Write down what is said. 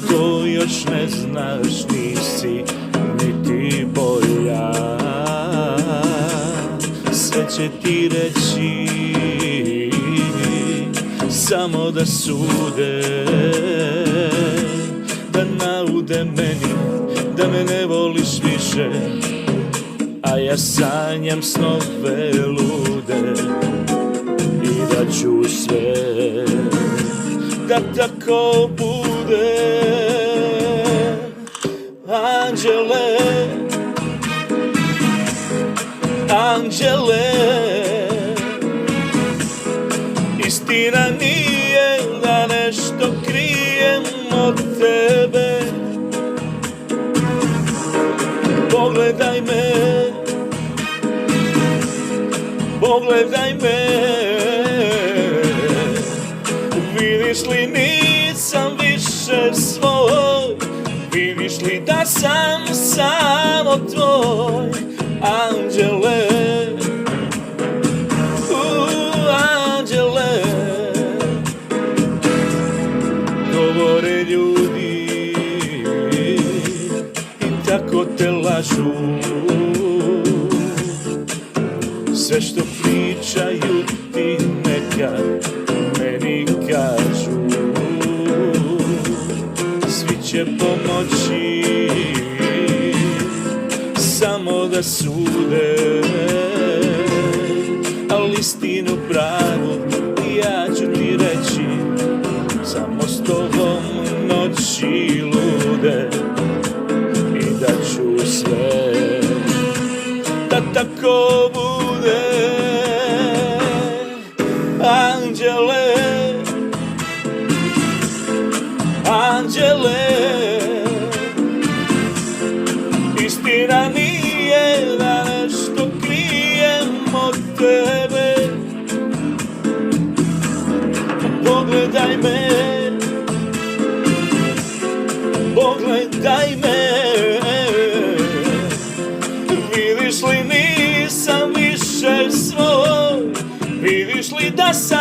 Ako još ne znaš, nisi niti bolja. Sve će ti reći, samo da sude, da naude meni, da me ne voliš više. A ja sanjam snove lude i da ću sve da tako bude. Anđele, anđele, istina nije da nešto krijem od tebe. Pogledaj me, pogledaj me, vidiš li nisam više svoj, vidiš li da sam samo tvoj. Anđele, anđele, govore ljudi i tako te lažu. Sve što pričaju ti neka meni kažu. Svi će pomoći, samo da sude, ali istinu pravu ja ću ti reći. Samo s tobom noći lude i da ću sve da tako bude. Anđele, anđele, istina nije da nešto krijem od tebe. Pogledaj me, pogledaj me, vidiš li nisam više svoj, vidiš li da sam